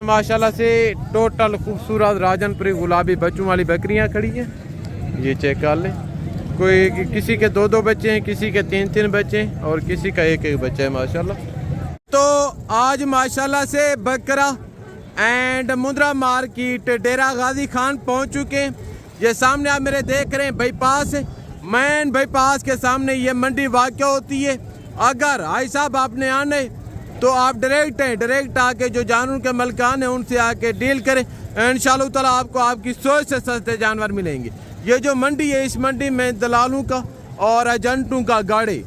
माशाल्लाह से टोटल खूबसूरत राजनपुरी गुलाबी बच्चों वाली बकरियां खड़ी हैं। ये चेक कर लें, कोई किसी के 2-2 बच्चे हैं, किसी के 3-3 बच्चे हैं और किसी का 1-1 बच्चा है माशाल्लाह। तो आज माशाल्लाह से बकरा एंड मुंद्रा मार्केट डेरा गाजी खान पहुंच चुके हैं। ये सामने आप मेरे देख रहे हैं बाईपास, मैन बाईपास के सामने ये मंडी वाक़या होती है। अगर भाई साहब आपने आने तो आप डायरेक्ट आके जो जानवर के मलकान हैं उनसे आके डील करें, इंशाअल्लाह ताला आपको आपकी सोच से सस्ते जानवर मिलेंगे। ये जो मंडी है, इस मंडी में दलालों का और एजेंटों का गाड़े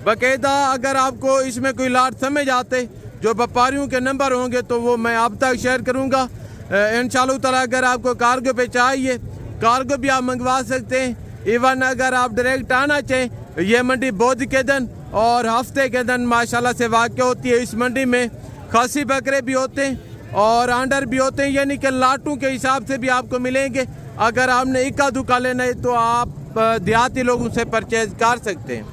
बाकायदा, अगर आपको इसमें कोई लाट समझ आते जो व्यापारियों के नंबर होंगे तो वो मैं आप तक शेयर करूँगा इंशाअल्लाह ताला। अगर आपको कार्गो पे चाहिए, कार्गो भी आप मंगवा सकते हैं। इवन अगर आप डायरेक्ट आना चाहें, ये मंडी बुध के दिन और हफ्ते के दिन माशाल्लाह से वाक़या होती है। इस मंडी में खासी बकरे भी होते हैं और आंडर भी होते हैं, यानी कि लाटों के हिसाब से भी आपको मिलेंगे। अगर आपने इक्का दुक्का लेना है तो आप देहाती लोगों से परचेज कर सकते हैं।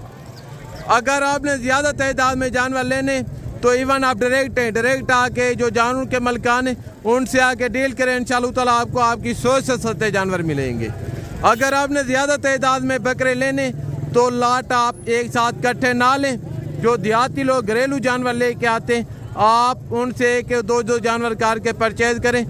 अगर आपने ज़्यादा तादाद में जानवर लेने तो इवन आप डायरेक्ट आके जो जानवर के मलकान हैं उनसे आके डील करें, इंशाअल्लाह ताला आपको आपकी सोच से सस्ते जानवर मिलेंगे। अगर आपने ज़्यादा तादाद में बकरे लेने तो लाट आप एक साथ इकट्ठे ना लें। जो देहाती लोग घरेलू जानवर लेके आते हैं आप उनसे 1-2 जानवर कार के परचेज करें।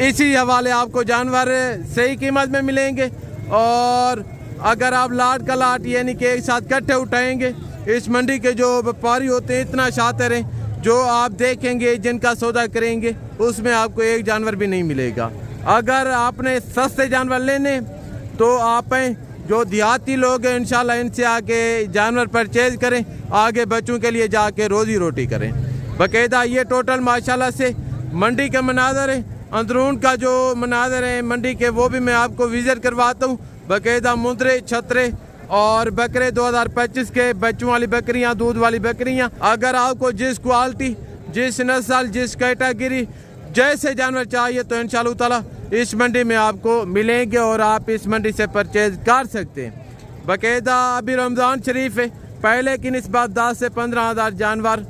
इसी हवाले आपको जानवर सही कीमत में मिलेंगे। और अगर आप लाट का लाट यानी कि एक साथ इकट्ठे उठाएंगे, इस मंडी के जो व्यापारी होते हैं इतना शातिर हैं, जो आप देखेंगे जिनका सौदा करेंगे उसमें आपको एक जानवर भी नहीं मिलेगा। अगर आपने सस्ते जानवर लेने तो आप जो देहाती लोग हैं इंशाल्लाह इनसे आके जानवर परचेज करें, आगे बच्चों के लिए जाके रोज़ी रोटी करें। बाकायदा ये टोटल माशाल्लाह से मंडी के मनाजर है, अंदरून का जो मनाजर है मंडी के वो भी मैं आपको विजिट करवाता हूँ। बाकायदा मुंद्रे छतरे और बकरे 2025 के बच्चों वाली बकरियाँ, दूध वाली बकरियाँ। अगर आपको जिस क्वालिटी, जिस नस्ल, जिस कैटेगरी, जैसे जानवर चाहिए तो इंशाअल्लाह ताला इस मंडी में आपको मिलेंगे और आप इस मंडी से परचेज कर सकते हैं। बाकायदा अभी रमज़ान शरीफ है, पहले की निस्बत 10 से 15 हज़ार जानवर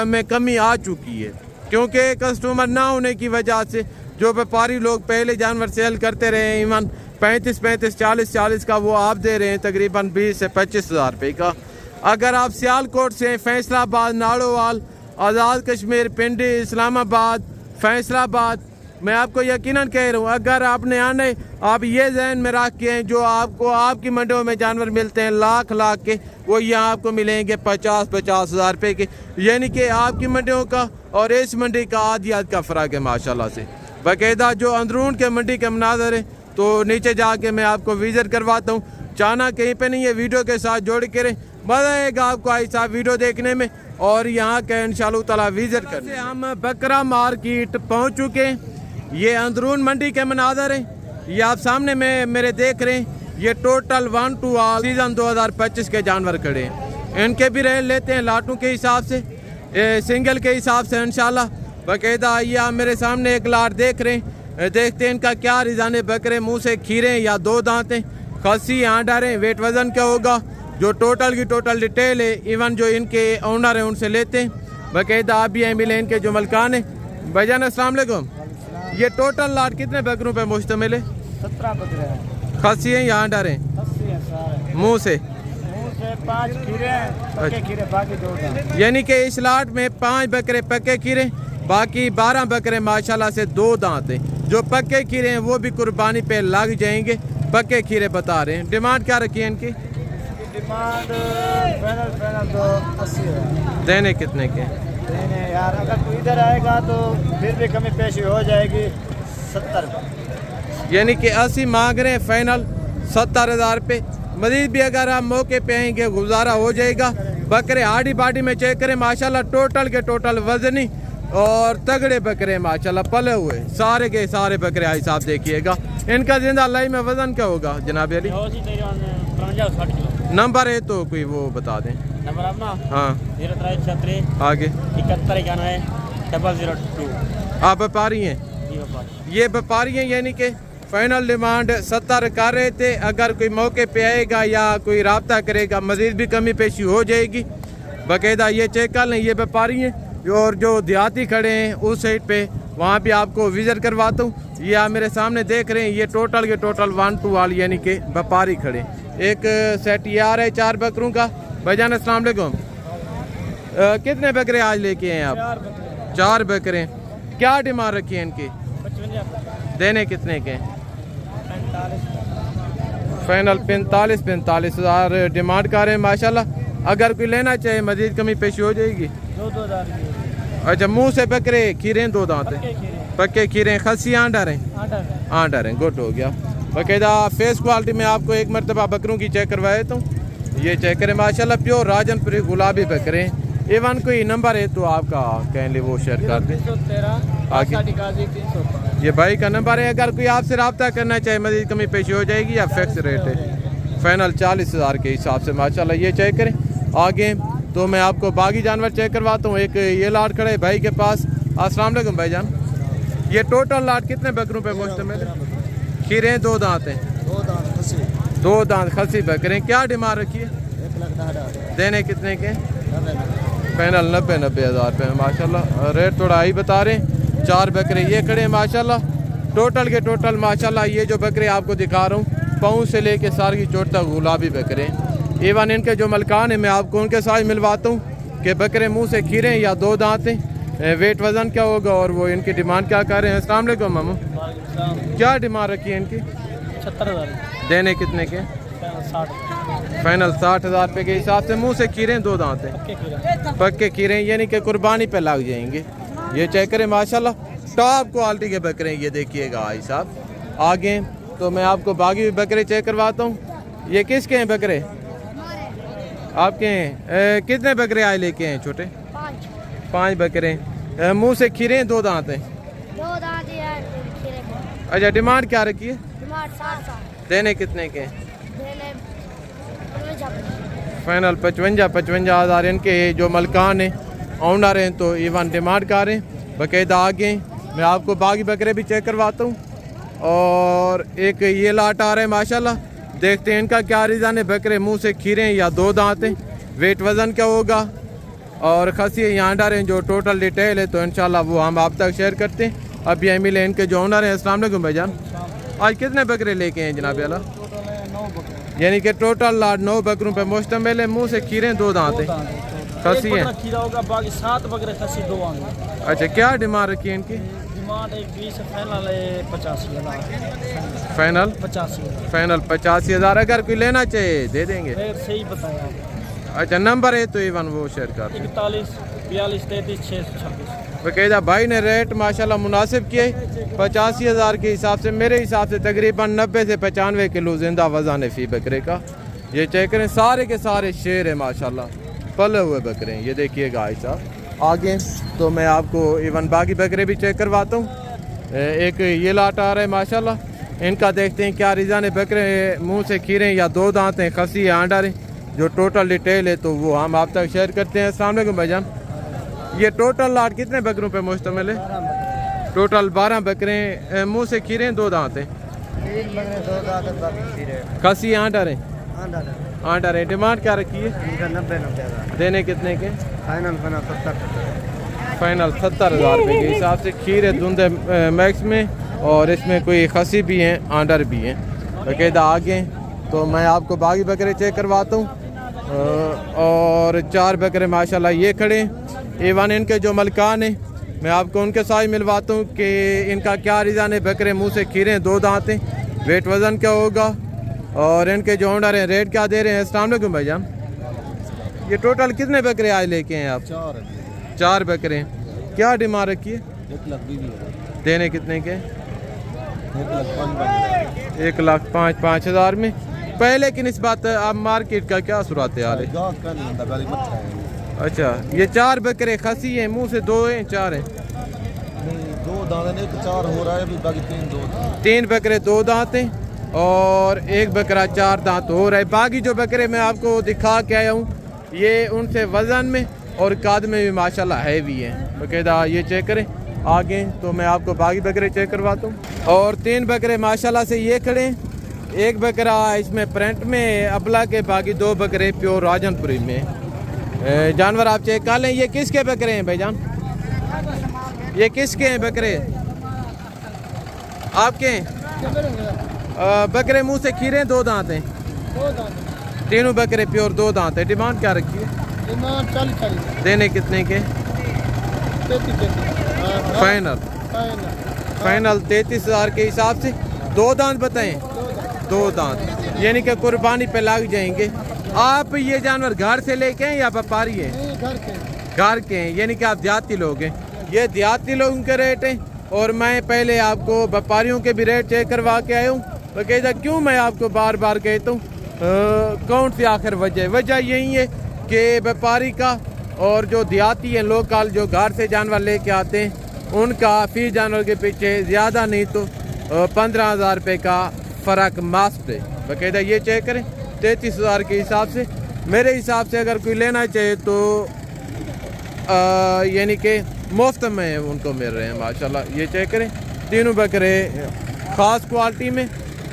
में कमी आ चुकी है, क्योंकि कस्टमर ना होने की वजह से जो व्यापारी लोग पहले जानवर सेल करते रहे हैं, इवन 35, 40 का वो आप दे रहे हैं तकरीबन 20 से 25 हज़ार रुपये का। अगर आप सियालकोट से फैसलाबाद, नाड़ोवाल, आज़ाद कश्मीर, पिंडी, इस्लामाबाद, फैसलाबाद, मैं आपको यकीनन कह रहा हूँ अगर आपने आने, आप ये जहन में रख के जो आपको आपकी मंडियों में जानवर मिलते हैं लाख के, वो यहाँ आपको मिलेंगे 50 हज़ार रुपये के, यानी कि आपकी मंडियों का और इस मंडी का आधियात का फ़र्क है माशाल्लाह से। बाकायदा जो अंदरून के मंडी के मनाजर है तो नीचे जाके मैं आपको विजिट करवाता हूँ। जाना कहीं पे नहीं है, वीडियो के साथ जोड़ के रहे, मज़ा आएगा आपको ऐसा वीडियो देखने में और यहाँ के इंशाअल्लाह ताला विजिट करने। हम बकरा मार्केट पहुँच चुके हैं। ये अंदरून मंडी के मनाजर हैं, ये आप सामने में मेरे देख रहे हैं। ये टोटल 1 to all सीज़न 2025 के जानवर खड़े हैं। इनके भी रेट लेते हैं लाटों के हिसाब से, सिंगल के हिसाब से इंशाल्लाह। बाकायदा ये आप मेरे सामने एक लाट देख रहे हैं, देखते हैं इनका क्या रिजाने बकरे, मुंह से खीरे या 2 दांत हैं, खसी आंडर हैं, वेट वज़न क्या होगा, जो टोटल की टोटल डिटेल है इवन जो इनके ओनर हैं उनसे लेते हैं। बाकायदा आप भी मिले इनके जो मलकान हैं। भाईजान अस्सलाम वालेकुम, ये टोटल लाट कितने बकरों पे मुश्तमिल है? 17 बकरे हैं। खसी हैं या आंडर हैं? मुँह से 5 खीरे हैं, पक्के खीरे बाकी 2 दांत। यानी कि इस लाट में 5 बकरे पक्के खीरे, बाकी 12 बकरे माशाल्लाह से 2 दांत हैं। जो पक्के खीरे हैं वो भी कुर्बानी पे लग जाएंगे, पक्के खीरे बता रहे हैं। डिमांड क्या रखी है इनकी? डिमांड फाइनल तो 80 है। देने कितने के? देने यार अगर तू इधर आएगा तो फिर भी कमी पेशी हो जाएगी 70। यानी कि 80 मांग रहे हैं, फाइनल 70 हज़ार रुपये। मजीद भी अगर आप मौके पे आएंगे गुजारा हो जाएगा। बकरे हाडी बाडी में चेक करें माशाल्लाह, टोटल के टोटल वजनी और तगड़े बकरे माशाल्लाह पले हुए, सारे के सारे बकरे आई साहब देखिएगा। इनका जिंदा लाई में वजन क्या होगा जनाब अली? नंबर है तो कोई वो बता दें। नंबर अपना? हाँ 0376 आगे 7191 002। आप व्यापारी हैं? ये व्यापारी हैं, यानी कि फाइनल डिमांड 70 कर रहे थे। अगर कोई मौके पे आएगा या कोई रब्ता करेगा मजीद भी कमी पेशी हो जाएगी। बाकायदा ये चेक कर लें, ये व्यापारी हैं और जो देहाती खड़े हैं उस साइड पे वहाँ भी आपको विजिट करवाता हूँ। ये आप मेरे सामने देख रहे हैं, ये टोटल के टोटल 1 2 वाली यानी कि व्यापारी खड़े। एक सेट ये आ रहा है 4 बकरों का। भाईजान अस्सलाम वालेकुम, कितने बकरे आज लेके हैं आप? 4 बकरे। क्या डिमांड रखी है इनकी? 55 देने कितने के? फाइनल 45 हज़ार डिमांड कर रहे हैं माशाल्लाह। अगर कोई लेना चाहे मजीद कमी पेशी हो जाएगी? 2-2 अच्छा, मुंह से बकरे, खीरे दो दांत हैं, पक्के खीरे, खसी आंडा रहे? आंडा रहे, गुड हो गया। बाकायदा फेस क्वालिटी में आपको एक मरतबा बकरों की चेक करवाए तो ये चेक करें माशाल्लाह, प्योर राजनपुरी गुलाबी बकरे। एवन कोई नंबर है तो आपका कहले वो शेयर कर दें। आगे ये भाई का नंबर है, अगर कोई आपसे रब्ता करना चाहे मजीद कमी पेशी हो जाएगी या फिक्स रेट है? फाइनल 40 हज़ार के हिसाब से माशाल्लाह ये चेक करें। आगे तो मैं आपको बागी जानवर चेक करवाता हूँ। एक ये लाट खड़े भाई के पास। अस्सलाम वालेकुम भाईजान, ये टोटल लाट कितने बकरों पे मुश्तमिल है? खीरे 2 दांत हैं, 2 दांत खसी बकरे। क्या डिमांड रखी है? 1,10,000 देने कितने के? फाइनल 90 हज़ार रुपये माशाल्लाह। रेट थोड़ा हाई बता रहे हैं। 4 बकरे ये खड़े हैं माशाल्लाह। टोटल के टोटल माशाल्लाह ये जो बकरे आपको दिखा रहा हूँ पाँव से लेके सार की चोट तक गुलाबी बकरे। एवन इनके जो मलकान है मैं आपको उनके साथ मिलवाता हूँ कि बकरे मुंह से खीरे हैं या 2 दांत हैं, वेट वज़न क्या होगा और वो इनकी डिमांड क्या कर रहे हैं। अस्सलाम वालेकुम मामू, क्या डिमांड रखी है इनकी? 76,000 देने कितने के? 60 फाइनल 60 हज़ार रुपये के हिसाब से। मुंह से खीरे 2 दांत हैं, पक्के खीरे यानी कि कुर्बानी पे लग जाएंगे। ये चेक करें माशाल्लाह, टॉप क्वालिटी के बकरे ये देखिएगा भाई साहब। आगे तो मैं आपको बाकी भी बकरे चेक करवाता हूँ। ये किसके हैं बकरे? आपके हैं। कितने बकरे आए लेके हैं? छोटे 5 बकरे। मुंह से खीरे 2 दांत हैं। 2 दांत है खीरे को। अच्छा, डिमांड क्या रखी है? डिमांड 60 देने कितने के? देने 55 फाइनल 55 हज़ार इनके जो मलकान हैं ऑनर हैं तो इवन डिमांड कर रहे हैं बाकायदा। आगे मैं आपको बाकी बकरे भी चेक करवाता हूँ। और एक ये लाट आ रहा है माशाल्लाह, देखते हैं इनका क्या रिजान है। बकरे मुंह से खीरे हैं या 2 दांत हैं, वेट वज़न क्या होगा और खसी यहाँ डर हैं जो टोटल डिटेल है तो इंशाल्लाह वो हम आप तक शेयर करते हैं। अब ये मिले इनके जो ऑनर हैं। अस्सलाम वालेकुम भाईजान, आज कितने बकरे लेके हैं जनाब आला? यानी कि टोटल लाट 9 बकरों पे मुश्तमिल है। मुंह से खीरे 2 दांत हैं, खसी हैं। खीरा होगा, बाकी 7 बकरे खसी 2 आएंगे। अच्छा, क्या डिमांड रखी है इनकी? डिमांड 20 फाइनल 85,000 फाइनल 85,000 फाइनल 85 हज़ार। अगर कोई लेना चाहे दे देंगे? फिर सही बताया आप। अच्छा, नंबर है तो इवन वो शेयर कर दें। 41 42 33 626। बाकायदा भाई ने रेट माशाल्लाह मुनासिब किए 85 हज़ार के हिसाब से। मेरे हिसाब से तकरीबन 90 से 95 किलो जिंदा वज़न है फी बकरे का। ये चेक करें, सारे के सारे शेर है माशाल्लाह, पले हुए बकरे हैं। ये देखिएगा भाई साहब। आगे तो मैं आपको इवन बाकी बकरे भी चेक करवाता हूँ। एक ये लाट आ रहा है माशाल्लाह, इनका देखते हैं क्या रिजान है। बकरे मुँह से खीरे या 2 दांत हैं, खसी है, आंडा है। जो टोटल डिटेल है तो वो हम आप तक शेयर करते हैं। अस्सलाम वालेकुम भाईजान, ये टोटल लाट कितने बकरों पे मुश्तमिल है? टोटल 12 बकरे। मुंह से खीरे 2 दांत हैं, 3 बकरे 2 दांत बाकी खीरे खसी आंडा है। आंडा है। डिमांड क्या रखी है? 90 हज़ार। देने कितने के? फाइनल 70 फाइनल 70 हज़ार रुपये के हिसाब से। खीरे धुंधे मैक्स में और इसमें कोई खसी भी हैं, आंडर भी हैं बाकायदा। आगे तो मैं आपको बाकी बकरे चेक करवाता हूँ। और 4 बकरे माशाल्लाह ये खड़े। एवन इनके जो मलकान हैं मैं आपको उनके साथ मिलवाता हूँ कि इनका क्या रिजान है। बकरे मुँह से खीरे 2 दांत हैं, वेट वज़न क्या होगा और इनके जो ऑनर हैं रेट क्या दे रहे हैं। अस्सलाम वालेकुम भाईजान, ये टोटल कितने बकरे आज लेके हैं आप? 4 बकरे। क्या डिमांड रखी है? 1,20,000। देने कितने के? 1,05,000 हज़ार में। पहले की निस्बत अब मार्केट का क्या सूरत हाल है? अच्छा, ये 4 बकरे खसी हैं, मुंह से 2 हैं 4 हैं? 2 दांत हैं, 4 हो रहा है अभी, बाकी 3 बकरे 2 दांत हैं और 1 बकरा 4 दांत हो रहा है। बाकी जो बकरे मैं आपको दिखा के आया हूँ ये उनसे वज़न में और काद में भी माशाल्लाह हैवी हैं बाकायदा। ये चेक करें। आगे तो मैं आपको बाकी बकरे चेक करवाता हूँ। और 3 बकरे माशाल्लाह से ये खड़े हैं। 1 बकरा इसमें प्रिंट में अबला के, बाकी 2 बकरे प्योर राजनपुरी में। जानवर आप चेक कर लें। ये किसके बकरे हैं भाईजान? ये किसके हैं बकरे? आपके हैं? बकरे मुंह से खीरे, दो दांत हैं? तीनों बकरे प्योर, दो दांत है। डिमांड क्या रखी है? डिमांड 40 देने कितने के? 33 फाइनल? फाइनल 33,000 के हिसाब से। दो दांत बताएं? दो दांत, यानी कि कुर्बानी पे लग जाएंगे। आप ये जानवर घर से लेके हैं या व्यापारी हैं? घर के हैं, यानी कि आप देहाती लोग हैं। ये देहाती लोगों के रेट हैं और मैं पहले आपको व्यापारियों के भी रेट चेक करवा के आया हूँ। तो कहता क्यों मैं आपको बार बार कहता हूँ, कौन सी आखिर वजह यही है कि व्यापारी का और जो देहाती हैं लोकल जो घर से जानवर लेके आते हैं उनका फी जानवर के पीछे ज़्यादा नहीं तो 15,000 रुपये का फ़र्क मास्ट है। बाकायदा ये चेक करें 33,000 के हिसाब से। मेरे हिसाब से अगर कोई लेना चाहिए तो यानी कि मुफ्त में उनको मिल रहे हैं माशाल्लाह। ये चेक करें तीनों बकरे ख़ास क्वालिटी में।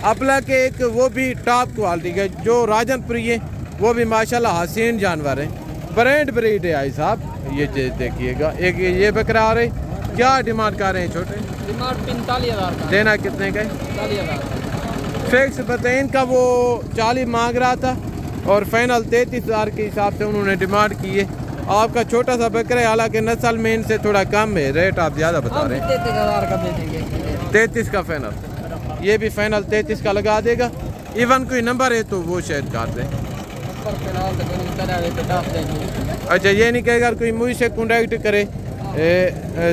अपला के एक वो भी टॉप क्वालिटी के जो राजनपुरी है वो भी माशाल्लाह हसीन जानवर है, ब्रांड ब्रीड है आई साहब। ये देखिएगा एक ये बकरा आ रहे। क्या डिमांड कर रहे हैं छोटे? डिमांड 45,000 का। देना कितने का? 40,000 फिक्स बताएं। इनका वो 40 मांग रहा था और फाइनल 33,000 के हिसाब से उन्होंने डिमांड की है। आपका छोटा सा बकरा है, हालांकि नस्ल में इनसे थोड़ा कम है, रेट आप ज़्यादा बता रहे हैं। 33,000 का दे देंगे। 33 का फाइनल, ये भी फाइनल 33 का लगा देगा। इवन कोई नंबर है तो वो शेयर कर दें। अच्छा, ये नहीं कि अगर कोई मुझसे कॉन्टैक्ट करे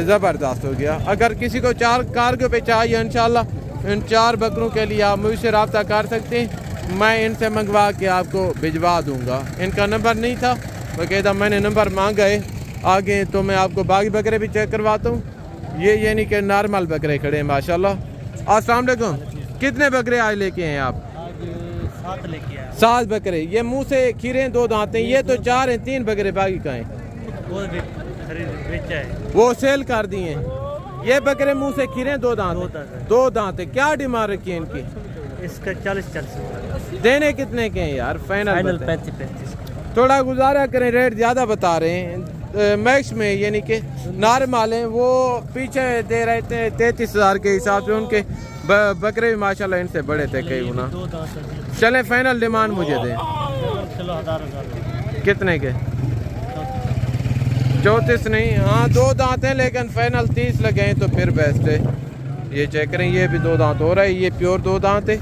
ज़बरदस्त हो गया। अगर किसी को 4 कार्गो पे चाहिए इंशाल्लाह इन 4 बकरों के लिए आप मुझसे रब्ता कर सकते हैं। मैं इनसे मंगवा के आपको भिजवा दूंगा। इनका नंबर नहीं था, बाकायदा मैंने नंबर मांगा है आगे। तो मैं आपको बाकी बकरे भी चेक करवाता हूँ। ये यानी कि नॉर्मल बकरे खड़े हैं माशाल्लाह। अस्सलाम वालेकुम। कितने बकरे आज लेके हैं आप? 7 लेके आया। 7 बकरे। ये मुंह से खीरे, 2 दांत हैं। ये तो 4 हैं, 3 बकरे बाकी का हैं? वो सेल कर दिए हैं। ये बकरे मुंह से खीरे, 2 दांत? 2 दांत है। क्या डिमांड रखी है इनकी? इसका 40 देने कितने के हैं यार? फाइनल 35। थोड़ा गुजारा करें, रेट ज़्यादा बता रहे हैं। मैक्स में यानी कि नॉर्मल हैं वो पीछे दे रहे थे 33,000 के हिसाब से। उनके बकरे भी माशाल्लाह इनसे बड़े थे कई गुना। चलें फाइनल डिमांड मुझे दें। कितने के? 34 नहीं, हाँ 2 दांत हैं लेकिन फाइनल 30 लगे हैं तो फिर बेस्ट है। ये चेक करें, ये भी 2 दांत हो रहा है। ये प्योर 2 दांत है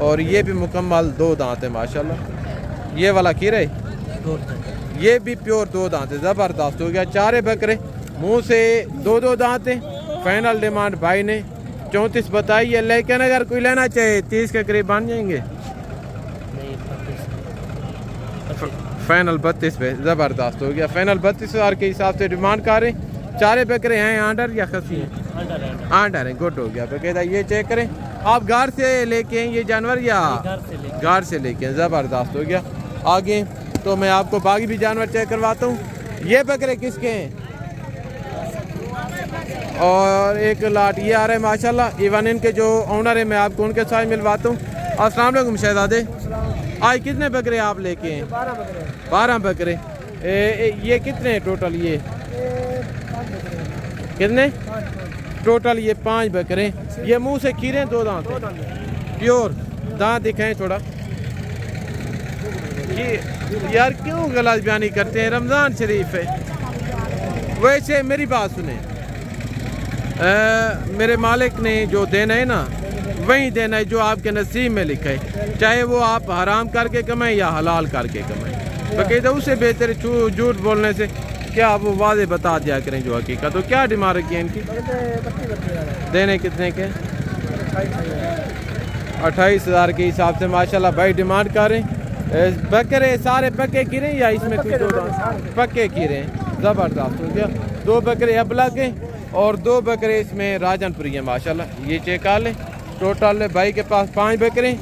और ये भी मुकम्मल 2 दांत है माशाल्लाह। ये वाला खीरा है, ये भी प्योर 2 दांत है, ज़बरदस्त हो गया। 4 बकरे मुंह से 2 दांत हैं। फाइनल डिमांड भाई ने 34 बताई है, लेकिन अगर कोई लेना चाहे 30 के करीब बन जाएंगे। फाइनल 32 पे, ज़बरदस्त हो गया। फाइनल 32,000 के हिसाब से डिमांड कर रहे हैं। 4 बकरे हैं आंडर या खसी हैं? आंडर है, गुड हो गया। बकायदा ये चेक करें। आप घर से लेके हैं ये जानवर या घर से लेके हैं? ज़बरदस्त हो गया। आगे तो मैं आपको बाकी भी जानवर चेक करवाता हूँ। ये बकरे किसके हैं? और एक लाट ये आ रहा है माशाल्लाह। इवन इनके जो ऑनर है मैं आपको उनके साथ मिलवाता हूँ। अस्सलाम वालेकुम शहजादे। आज कितने बकरे आप लेके हैं? 12 बकरे। ये कितने हैं टोटल? ये कितने टोटल? ये 5 बकरे। ये मुंह से खीरे, 2 दांत प्योर दांत दिखाएं थोड़ा। यार क्यों गलत बयानी करते हैं? रमज़ान शरीफ है। वैसे मेरी बात सुने, मेरे मालिक ने जो देना है ना वही देना है जो आपके नसीब में लिखा है, चाहे वो आप हराम करके कमाएं या हलाल करके कमाएं। बाकायदा उससे बेहतर झूठ बोलने से क्या आप वो वादे बता दिया करें जो हकीकत। तो क्या डिमांड रखी है इनकी? देने कितने के? 28,000 के हिसाब से माशाल्लाह भाई डिमांड कर रहे हैं। बकरे सारे पक्के कीरे या इसमें कुछ 2 पक्के कीरे? ज़बरदस्त हो गया। 2 बकरे अबला के और 2 बकरे इसमें राजनपुरी है माशाल्लाह। ये चेक कर लें। टोटल भाई के पास 5 बकरे,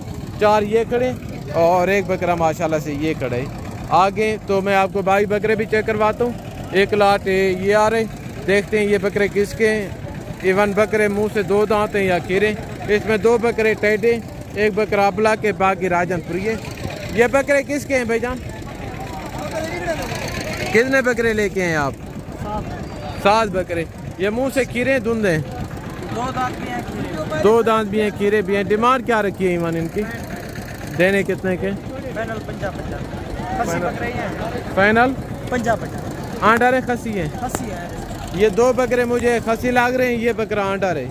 4 ये खड़े और 1 बकरा माशाल्लाह से ये खड़े। आगे तो मैं आपको बाकी बकरे भी चेक करवाता हूँ। एक लाट ये आ रहे, देखते हैं ये बकरे किसके हैं। इवन बकरे मुंह से 2 दांत हैं या खीरे। इसमें 2 बकरे टेढ़े, 1 बकरा अबला के, बाकी राजनपुरी है। ये बकरे किसके हैं भाईजान? कितने बकरे लेके हैं आप? 7 बकरे। ये मुंह से खीरे धुंधे? 2 दांत भी हैं खीरे। 2 दांत भी हैं, खीरे भी हैं। डिमांड क्या रखी है ईमान इनकी? देने कितने के? फाइनल 50-50। खसी बकरे हैं। फाइनल 50-50। आंडा रे खसी है? खसी है। ये 2 बकरे मुझे खसी लाग रहे हैं, ये बकरा आंडा रहे।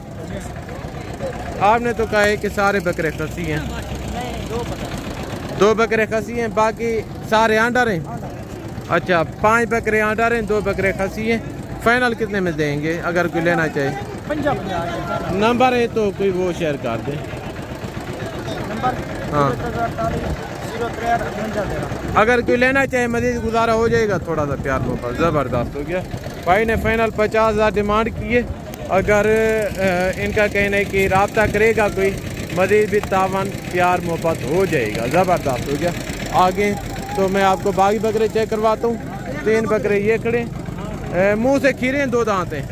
आपने तो कहा है कि सारे बकरे खसी हैं। नहीं, 2 बकरे खसी हैं, बाकी सारे आंडा रहे। अच्छा, 5 बकरे आंडा रहे, 2 बकरे खसी हैं। फाइनल कितने में देंगे अगर कोई लेना चाहे? 50-50। नंबर है तो कोई वो शेयर कर दे। नंबर हाँ। 03 अगर कोई लेना चाहे मजीद गुजारा हो जाएगा, थोड़ा सा प्यार मोहब्बत ज़बरदस्त हो गया। भाई ने फाइनल 50,000 डिमांड की है। अगर इनका कहना है कि रब्ता करेगा कोई, मजीद भी तावन प्यार मोहब्बत हो जाएगा। ज़बरदस्त हो गया। आगे तो मैं आपको बाकी बकरे चेक करवाता हूँ। 3 बकरे ये खड़े, मुंह से खीरे हैं, 2 दांत हैं।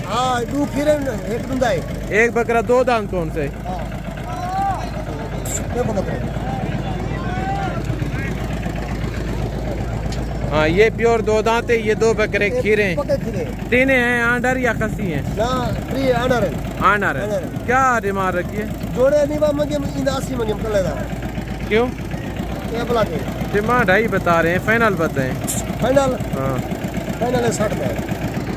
हाँ, 2 खीरे, 1 दुंदा है। एक बकरा 2 दांत कौन से? हाँ, ये प्योर 2 दांत है। ये 2 बकरे खीरे हैं। तीने हैं आंडर या खसी हैं? ना, 3 आंडर है। आंडर है। क्या डिमांड रखी है? जोड़े नहीं मंगे, इन 80 मंगे कर लेगा। क्यों? क्या बोला के? डिमांड ही बता रहे हैं, फाइनल बताएं। फाइनल? हाँ, फाइनल है 60 का है।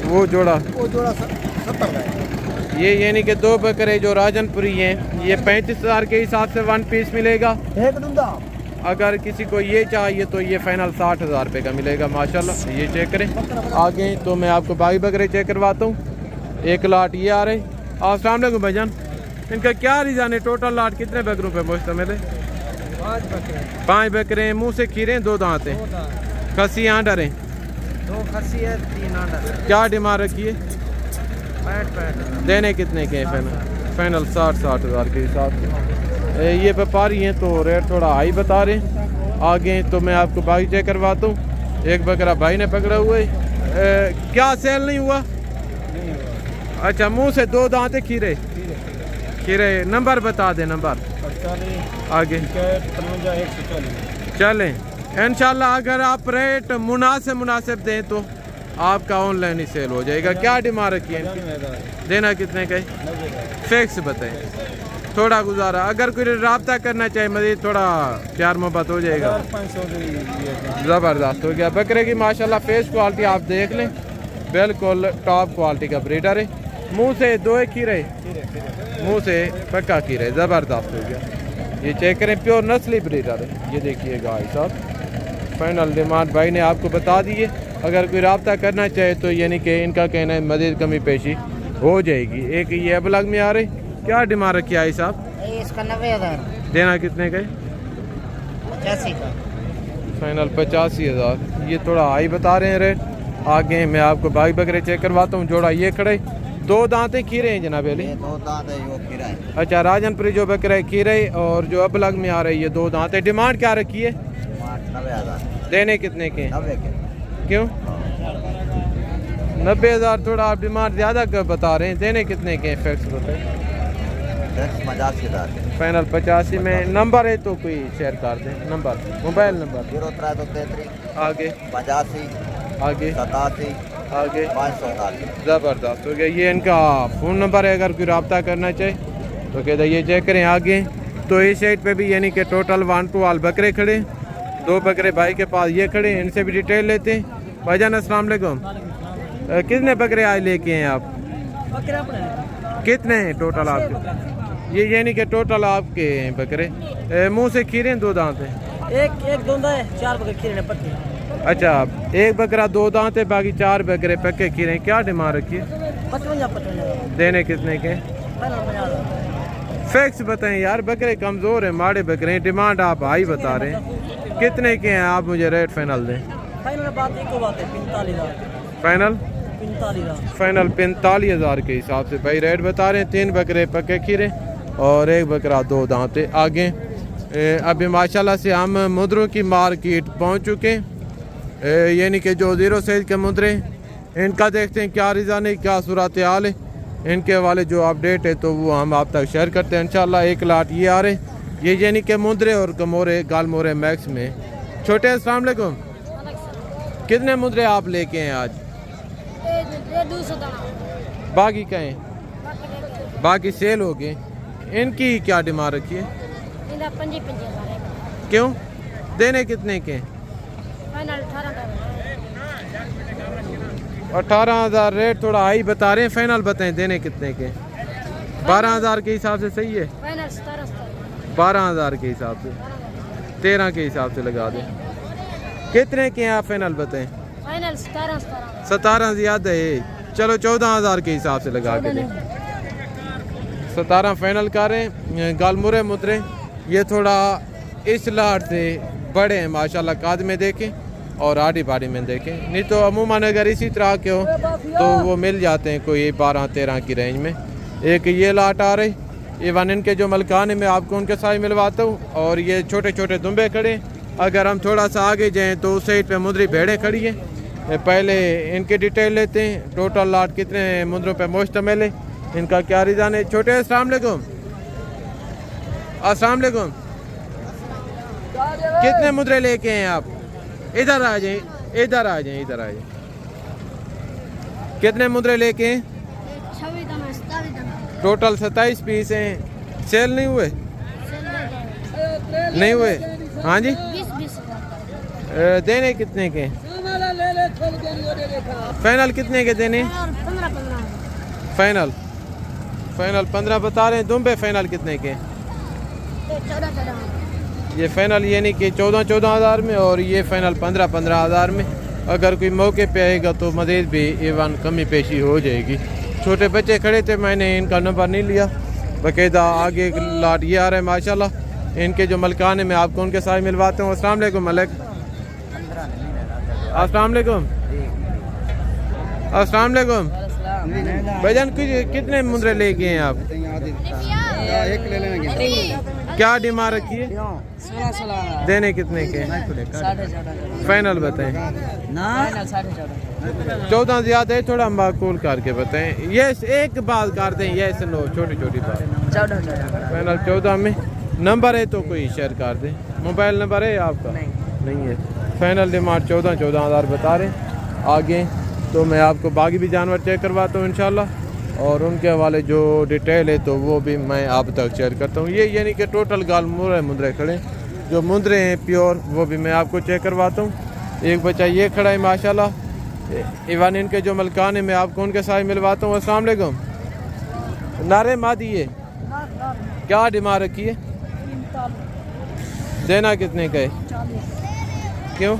वो जोड़ा 70 का है। ये यानी कि 2 बकरे जो राजनपुरी हैं, ये 35,000 के हिसाब से 1 पीस मिलेगा। 1 दुंदा। अगर किसी को ये चाहिए तो ये फाइनल 60,000 रुपये का मिलेगा। माशाल्लाह, ये चेक करें। आगे तो मैं आपको बाकी बकरे चेक करवाता हूँ। 1 लाट ये आ रहे। अस्सलाम वालेकुम भाईजान, इनका क्या रीज़न है? टोटल लाट कितने बकरों पे मुश्तमिल है? 5 बकरे हैं, मुँह से खीरे हैं, 2 दांत हैं, खसी आंडर हैं। 2 खसी है, 3 आंडर। क्या डिमांड रखी है? 65। देने कितने के हैं फाइनल? फाइनल 60,000 के हिसाब से। ये व्यापारी हैं तो रेट थोड़ा हाई बता रहे हैं। आगे तो मैं आपको बाकी चेक करवाता हूँ। 1 बकरा भाई ने पकड़ा हुआ है। क्या सेल नहीं हुआ? अच्छा, मुंह से 2 दांत है, खीरे खीरे। नंबर बता दे। नंबर आगे चलें इंशाल्लाह। अगर आप रेट मुनासिब दें तो आपका ऑनलाइन ही सेल हो जाएगा। क्या डिमांड रखी है? देना कितने का? फिक्स बताएं, थोड़ा गुजारा। अगर कोई रब्ता करना चाहे मजीद, थोड़ा प्यार मोहब्बत हो जाएगा। ज़बरदस्त हो गया। बकरे की माशाल्लाह फेस क्वालिटी आप देख लें, बिल्कुल टॉप क्वालिटी का ब्रीडर है। मुंह से 2 खीरे, मुंह से पक्का खीरे। ज़बरदस्त हो गया। ये चेक करें, प्योर नस्ली ब्रीडर है। ये देखिएगा भाई साहब, फाइनल डिमांड भाई ने आपको बता दी है। अगर कोई रब्ता करना चाहे तो यानी कि इनका कहना है मजीद कमी पेशी हो जाएगी। एक ये अबलग में आ रही। क्या डिमांड रखी है साहब? इसका 90,000। देना कितने का? 85 का। फाइनल 85,000। ये थोड़ा हाई बता रहे हैं रेट। आगे मैं आपको बाकी बकरे चेक करवाता हूँ। जोड़ा ये खड़े, 2 दांतें खीरे हैं जनाब अली। 2 दांत है, वो खीरा है। अच्छा, राजनपुरी जो बकरा है खीरे, और जो अबलग में आ रही है 2 दांतें। डिमांड क्या रखी है? 90,000। देने कितने के? 90 के। क्यों? 90,000 थोड़ा आप डिमांड ज़्यादा बता रहे हैं। देने कितने के? फैक्स बताए। 85,000। फाइनल 85 में। नंबर है तो कोई शेयर कर दें। Number, mobile number. 0333 आगे 85 आगे 87 आगे 548। ज़बरदस्त हो गया। ये इनका फ़ोन नंबर है, अगर कोई रब्ता करना चाहे तो कहते ये चेक करें। आगे तो इस साइड पे भी यानी कि टोटल 1 to 2 बकरे खड़े। 2 बकरे भाई के पास ये खड़े हैं, इनसे भी डिटेल लेते हैं। भाईजान अस्सलाम वालेकुम, कितने बकरे आज लेके हैं आप? कितने हैं टोटल आपके? ये यानी कि टोटल आपके हैं बकरे। मुंह से खीरे हैं, 2 दांत हैं? एक दोंदा है, 4 बकरे खीरे पक्के। अच्छा, 1 बकरा 2 दांत है, बाकी 4 बकरे पक्के खीरे हैं। क्या डिमांड रखी है? 55। देने कितने के? 50,000। फिक्स बताएं यार, बकरे कमज़ोर हैं, माड़े बकरे हैं। डिमांड आप हाई बता रहे हैं। कितने के हैं? आप मुझे रेट फाइनल दें। फाइनल बात एक बात है, 45,000। फाइनल 45,000। फाइनल 45,000 के हिसाब से भाई रेट बता रहे हैं। 3 बकरे पक्के खीरे और 1 बकरा 2 दांत। आगे अभी माशाल्लाह से हम मुद्रों की मार्केट पहुंच चुके हैं। यानी कि जो 0 साइज के मुद्रे, इनका देखते हैं क्या रिज़ान है, क्या सूरत हाल है। इनके वाले जो अपडेट है तो वो हम आप तक शेयर करते हैं इंशाल्लाह। 1 लाट ये आ रहे, ये यानी कि मुद्रे और कमोरे गाल मोरे मैक्स में छोटे। अस्सलाम वालेकुम, कितने मुद्रे आप लेके हैं आज? ये 200 दाना बाकी कहें बाकी सेल हो गए। इनकी क्या डिमांड रखी है? इनका 55,000 है। क्यों? देने कितने के? फाइनल 18,000 रेट थोड़ा हाई बता रहे हैं। फाइनल बताएं देने कितने के? 12,000 के हिसाब से सही है? फाइनल 17 12,000 के हिसाब से 13 के हिसाब से लगा दें। कितने के हैं आप फाइनल बताएं? फाइनल 17 17 ज्यादा है। चलो 14,000 के हिसाब से लगा के दें। 17 फाइनल कर रहे हैं। गालमुरे मुद्रे ये थोड़ा इस लाट से बड़े हैं माशाल्लाह, काद में देखें और आड़ी बाड़ी में देखें, नहीं तो अमूमन अगर इसी तरह के हो तो वो मिल जाते हैं कोई 12-13 की रेंज में। एक ये लाट आ रही, इवन इनके जो मलकान है मैं आपको उनके साथ मिलवाता हूँ। और ये छोटे छोटे दुम्बे खड़े। अगर हम थोड़ा सा आगे जाएँ तो उस साइड पे मुद्री भेड़ें खड़ी हैं। पहले इनके डिटेल लेते हैं। टोटल लाट कितने मुद्रों पे मुश्तमिल है, इनका क्या रिजान है। छोटे अस्सलाम वालेकुम। अस्सलाम वालेकुम। कितने मुद्रे लेके हैं आप? इधर आ जाएं, इधर आ जाएं, इधर आ जाएं। कितने मुद्रे लेके हैं? 26 दाना 27 दाना टोटल 27 पीस हैं। सेल नहीं हुए? नहीं हुए? हाँ जी। 20 देने कितने के? फाइनल कितने के देने? 15 फाइनल 15 बता रहे हैं। दुम्बे फाइनल कितने के? 14 ये फाइनल यानी कि 14,000 में, और ये फाइनल 15,000 में। अगर कोई मौके पे आएगा तो मज़ीद भी इवन कमी पेशी हो जाएगी। छोटे बच्चे खड़े थे, मैंने इनका नंबर नहीं लिया। बाकायदा आगे एक लाट ये आ रहा है माशाल्लाह। इनके जो मलकान है मैं आपको उनके साथ मिलवाता हूँ। अस्सलाम वालेकुम मलिक। अस्सलाम वालेकुम। अस्सलाम वालेकुम भाईजान। कितने मुद्रे लेके हैं आप? एक ले लेना। क्या डिमांड रखी है? 16 देने कितने के? 14.5 फाइनल बताएं। 14 ज्यादा है, थोड़ा माकूल करके बताएं। ये एक बात कर दें, ये नो छोटी छोटी बात। 14 फाइनल 14 में। नंबर है तो कोई शेयर कर दें। मोबाइल नंबर है आपका? नहीं है। फाइनल डिमांड 14,000 बता रहे हैं। आगे तो मैं आपको बाकी भी जानवर चेक करवाता हूँ इंशाल्लाह, और उनके हवाले जो डिटेल है तो वो भी मैं आप तक शेयर करता हूँ। ये यानी कि टोटल गालमुरे मुद्रे खड़े, जो मुद्रे हैं प्योर वो भी मैं आपको चेक करवाता हूँ। एक बच्चा ये खड़ा है माशाल्लाह। इवन इनके जो मलकान है मैं आपको उनके साथ मिलवाता हूँ। अस्सलाम वालेकुम। नारे मादी है, क्या डिमांड रखी है? देना कितने का है? क्यों?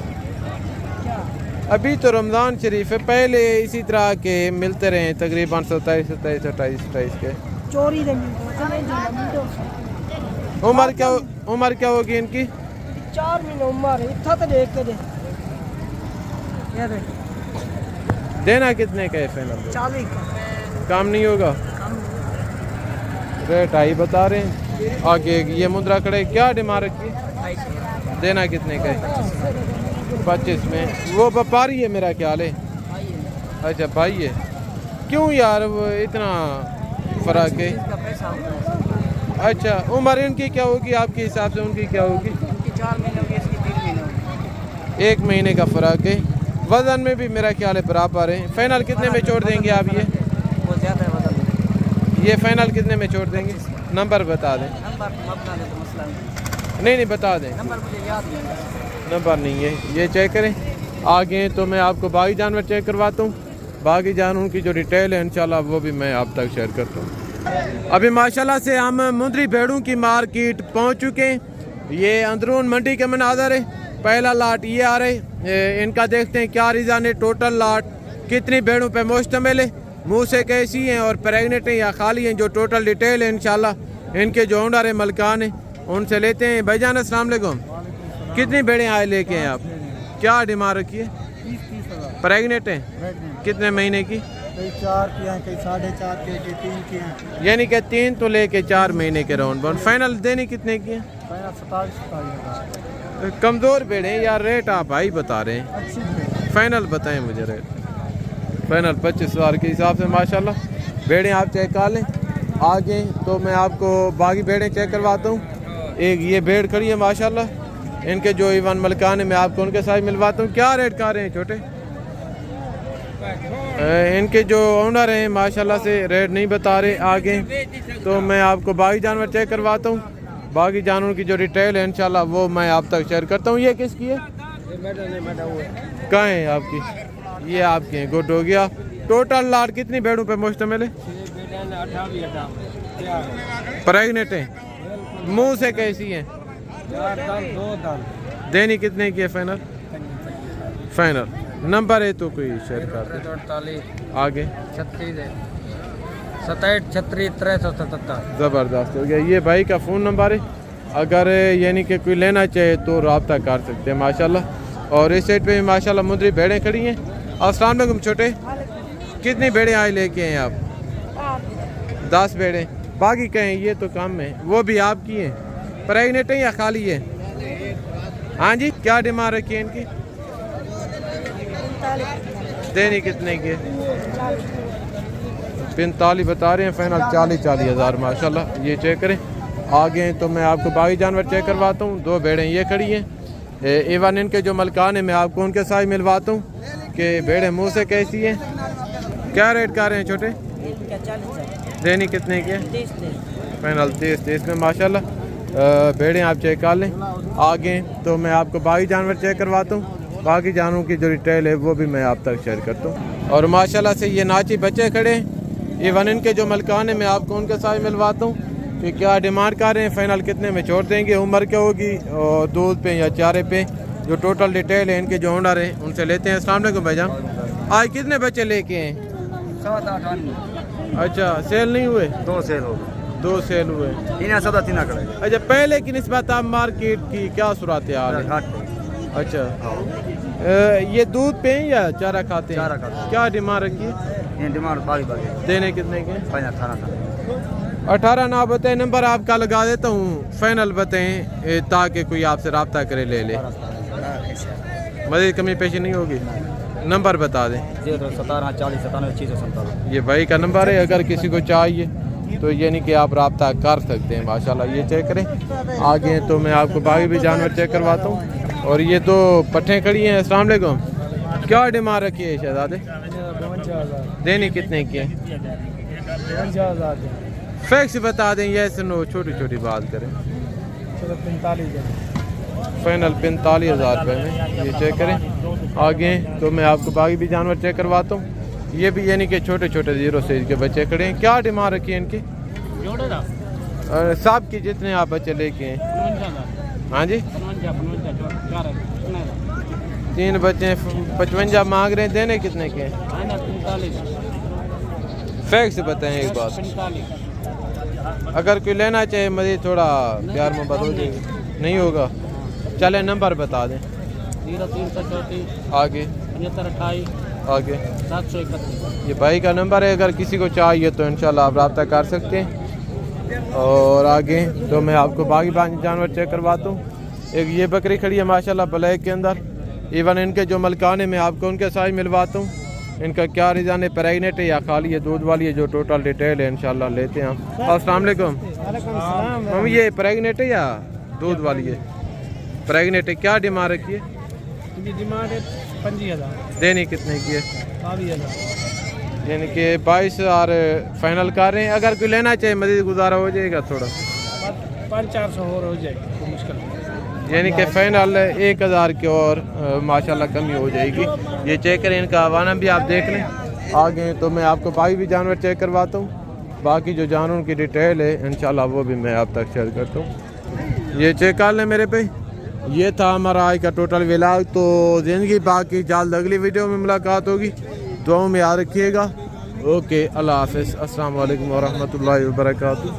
अभी तो रमज़ान शरीफ है, पहले इसी तरह के मिलते रहे तकरीबन 27, 28, 28 के। चोरी उम्र क्या होगी इनकी? 4 महीने उम्र है। इतना तो देख के दे। ये देख। देना कितने का है फाइनल? 40 का। काम नहीं होगा? रेट हाई बता रहे हैं। आगे ये मुद्रा खड़े, क्या डिमांड रखी? देना कितने का है? 25 में। वो व्यापारी है मेरा ख्याल है। अच्छा भाई है। क्यों यार वो इतना फर्क है? अच्छा उम्र इनकी क्या होगी आपके हिसाब से? उनकी क्या होगी? 4 महीने होगी, इसकी 3 महीने होगी। 1 महीने का फ़र्क है। वज़न में भी मेरा ख्याल है बराबर है। फाइनल कितने में छोड़ देंगे आप? ये वो ज़्यादा है वज़न। ये फाइनल कितने में छोड़ देंगे? नंबर बता दें। नंबर अपना दे तो मसला नहीं बता दें। नंबर मुझे याद नहीं। नंबर नहीं है, ये चेक करें। आगे तो मैं आपको बाकी जानवर चेक करवाता हूँ। बाकी जानवरों की जो डिटेल है इंशाल्लाह वो भी मैं आप तक शेयर करता हूँ। अभी माशाल्लाह से हम मुंदरी भेड़ों की मार्केट पहुँच चुके हैं। ये अंदरून मंडी के मनाजर है। पहला लाट ये आ रहे, इनका देखते हैं क्या रिजान है। टोटल लाट कितनी भेड़ों पे मुश्तमिल है, मुँह से कैसी हैं और प्रेगनेंट हैं या खाली हैं, जो टोटल डिटेल है इंशाल्लाह इनके जो ओनर है मलकान है उनसे लेते हैं। भाईजान अस्सलाम वालेकुम। कितनी भेड़ें आए लेके हैं आप? क्या डिमांड रखी है? 30,000 प्रेगनेंट हैं? कितने महीने की? कई 4 की हैं, कई 4.5 की, कई 3 की हैं। यानी कि 3 तो लेके 4 महीने के राउंड बाउंड। फाइनल देने कितने की है? 27 कमज़ोर भेड़ें यार, रेट आप भाई बता रहे हैं। अच्छी। फाइनल बताएं मुझे रेट। फाइनल 25,000 के हिसाब से माशाल्लाह भेड़ें आप चेक कर लें। आगे तो मैं आपको बाकी भेड़ें चेक करवाता हूँ। एक ये भेड़ खड़ी है माशाल्लाह, इनके जो ईवान मलकान है मैं आपको उनके साथ मिलवाता हूँ। क्या रेट कर रहे हैं छोटे? इनके जो ओनर हैं माशाल्लाह से रेट नहीं बता रहे आगे, तो मैं आपको बाकी जानवर चेक करवाता हूँ। बाकी जानवर की जो डिटेल है इंशाल्लाह वो मैं आप तक शेयर करता हूँ। ये किसकी है? कहाँ है आपकी? ये आपकी है, गुड हो गया। टोटल लाट कितनी भेड़ों पे मुश्तमिल है? प्रेग्नेंट है? मुंह से कैसी है? देनी कितने की है फाइनल? फाइनल नंबर है तो कोई शेयर कर दे। आगे 67 ज़बरदस्त हो गया। ये भाई का फ़ोन नंबर है, अगर यानी कि कोई लेना चाहे तो रब्ता कर सकते हैं माशाल्लाह। और इस साइड पे भी माशाल्लाह मुंदरी भेड़ें खड़ी हैं। अस्सलाम वालेकुम छोटे, कितनी भेड़ें आज लेके हैं आप? 10 भेड़ें। बाकी कहें ये तो कम है, वो भी आपकी हैं? प्रेग्नेंट है या खाली है? हाँ जी, क्या डिमांड रखी है इनकी? देनी कितने की? 45 बता रहे हैं, फाइनल 40 हज़ार माशाल्लाह। ये चेक करें। आगे तो मैं आपको बाकी जानवर चेक करवाता हूँ। 2 भेड़ें ये खड़ी हैं। इवन इनके जो मलकान है मैं आपको उनके साथ मिलवाता हूँ कि भेड़ें मुँह से कैसी हैं। क्या रेट कर रहे हैं छोटे? देनी कितने की? फाइनल 30 में माशाल्लाह। भेड़ें आप चेक कर लें। आगे तो मैं आपको बाकी जानवर चेक करवाता हूँ। बाकी जानवरों की जो डिटेल है वो भी मैं आप तक शेयर करता हूँ। और माशाल्लाह से ये नाची बच्चे खड़े हैं। इवन इनके जो मलकान है मैं आपको उनके साथ मिलवाता हूँ कि क्या डिमांड कर रहे हैं, फाइनल कितने में छोड़ देंगे, उम्र क्या होगी और दूध पे या चारे पे, जो टोटल डिटेल है इनके जो ओनर हैं उनसे लेते हैं। अस्सलाम वालेकुम भाईजान, आज कितने बच्चे लेके हैं? 7-8। अच्छा, सेल नहीं हुए? 2 सेल हो गए। 2 सेल हुए। 3 करेगा। अच्छा, पहले की निस्बत आप मार्केट की क्या सूरत हाल है? अच्छा, ये दूध पे हैं या चारा खाते हैं? चारा खाते हैं। क्या डिमांड रखी है? ये डिमांड 22 देने कितने के? 18 ना बताएं। नंबर आपका लगा देता हूँ, फाइनल बताएं ताकि कोई आपसे रब्ता करे ले ले। मज़ीद कमी पेशी नहीं होगी। नंबर बता दें। 17 40 97 657। ये भाई का नंबर है, अगर किसी को चाहिए तो यानी कि आप रब्ता कर सकते हैं माशाल्लाह। ये चेक करें। आगे तो मैं आपको बाकी भी जानवर चेक करवाता हूँ। और ये 2 पट्ठें खड़ी हैं। अस्सलाम वालेकुम, क्या डिमांड रखी है शहजादे? देनी कितने की है? 52,000। फैक्स बता दें, ये सुनो छोटी छोटी बात करें। 45। फाइनल 45,000 रुपये में। ये चेक करें। आगे तो मैं आपको बाकी भी जानवर चेक करवाता हूँ। ये भी यानी कि छोटे छोटे 0 साइज के बच्चे खड़े हैं। क्या डिमांड रखी है इनकी? साहब की जितने आप बच्चे लेके हैं। हाँ जी, 3 बच्चे 55 मांग रहे हैं। देने कितने के? फैक्स बताएं एक बात, अगर कोई लेना चाहे मज़ीद थोड़ा प्यार मोहब्बत हो जाएगी। नहीं होगा? चले नंबर बता दें। 0334 आगे 7528 आगे 731। ये भाई का नंबर है, अगर किसी को चाहिए तो इंशाल्लाह आप रब्ता कर सकते हैं। और आगे तो मैं आपको बाकी जानवर चेक करवाता हूँ। एक ये बकरी खड़ी है माशाल्लाह ब्लैक के अंदर। इवन इनके जो मलकान है मैं आपको उनके साथ मिलवाता हूँ। इनका क्या रिजान है, प्रेग्नेंट है या खाली है, दूध वाली है, जो टोटल डिटेल है इंशाल्लाह लेते हैं हम। अस्सलाम वालेकुम, हम ये प्रेग्नेंट है या दूध वाली है? प्रेग्नेंट है। क्या डिमांड रखी है? डिमांड है 25,000। देनी कितने की है? 22,000। यानी कि 22,000 फाइनल कर रहे हैं। अगर कोई लेना चाहे मज़ीद गुजारा हो जाएगा थोड़ा? 500-400 और हो जाएगी मुश्किल। यानी कि फाइनल 1,000 की और माशाल्लाह कमी हो जाएगी। ये चेक करें, इनका हवाना भी आप देख लें। आगे तो मैं आपको बाकी भी जानवर चेक करवाता हूँ। बाकी जो जानवरों की डिटेल है इंशाल्लाह वो भी मैं आप तक शेयर करता हूँ। ये चेक कर लें मेरे पे। ये था हमारा आज का टोटल व्लॉग। तो ज़िंदगी बाकी जल्द अगली वीडियो में मुलाकात होगी। दुआओं में याद रखिएगा। ओके, अल्लाह हाफ़िज़। अस्सलाम वालेकुम व रहमतुल्लाहि व बरकातुहू।